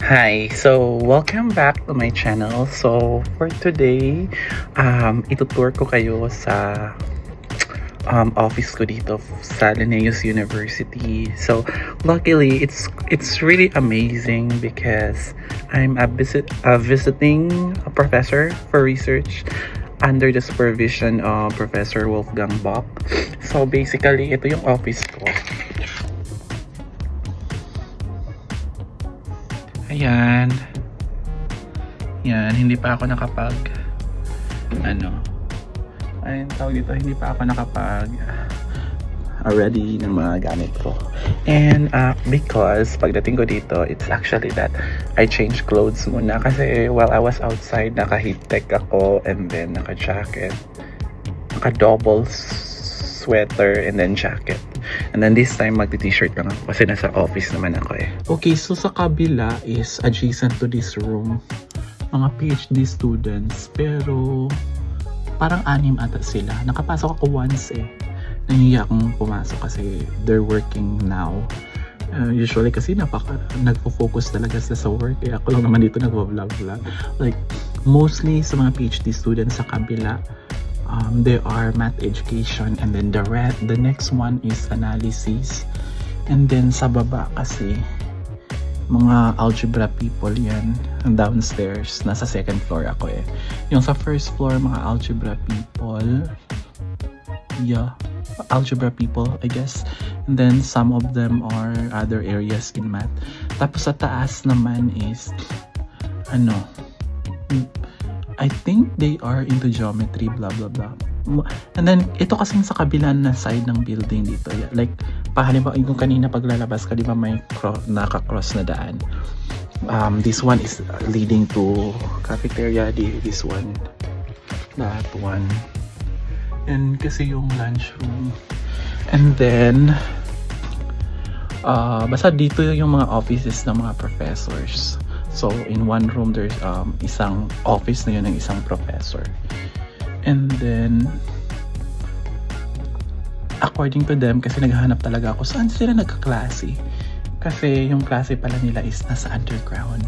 Hi, so welcome back to my channel. So for today, itutour ko kayo sa office ko dito sa Linnaeus University. So luckily, it's really amazing because I'm a visiting professor for research under the supervision of Professor Wolfgang Bock. So basically, ito yung office ko. Ayan. Yan, hindi pa ako nakapag ayun tawag dito, hindi pa ako nakapag ready ng mga gamit ko. And because pagdating ko dito, it's actually that I changed clothes muna kasi while I was outside, naka-heat tech ako and then naka-jacket, naka-double sweater and then jacket. And then this time magti-t-shirt lang ako kasi nasa office naman ako eh. Okay, so sa kabila is adjacent to this room, mga PhD students, pero parang 6 ata sila. Nakapasok ako once eh. Nahiya akong pumasok kasi they're working now. Usually kasi nagfo-focus talaga sila sa work. Kaya ako lang naman dito nagvo-vlog. Like mostly sa mga PhD students sa kabila, there are math education, and then the next one is analysis, and then sa baba kasi mga algebra people yan downstairs. Nasa second floor ako eh. Yung sa first floor mga algebra people, algebra people I guess, and then some of them are other areas in math. Tapos sa taas naman is I think they are into geometry, blah blah blah. And then ito kasing sa kabilang na side ng building dito, like halimbawa yung kanina paglalabas ka, di ba may naka-cross na daan. This one is leading to cafeteria, this one, that one, and kasi yung lunchroom. And then basta dito yung mga offices ng mga professors. So in one room there's isang office na yun ng isang professor. And then according to them, kasi naghahanap talaga ako saan sila nagkaklase. Kasi yung klase pala nila is nasa underground.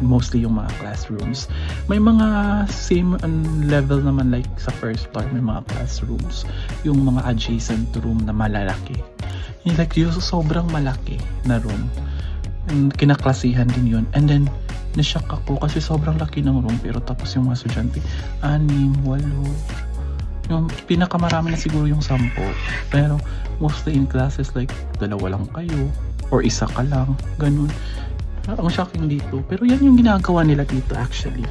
Mostly yung mga classrooms. May mga same level naman like sa first floor, may mga classrooms. Yung mga adjacent room na malalaki. Yung like yung sobrang malaki na room. And kinaklasihan din yun. And then nashock ako kasi sobrang laki ng room, pero tapos yung mga estudyante 6, 8, yung pinakamarami na siguro yung 10, pero mostly in classes like 2 lang kayo or 1 ka lang, ganun. Ang shocking dito, pero yan yung ginagawa nila dito actually.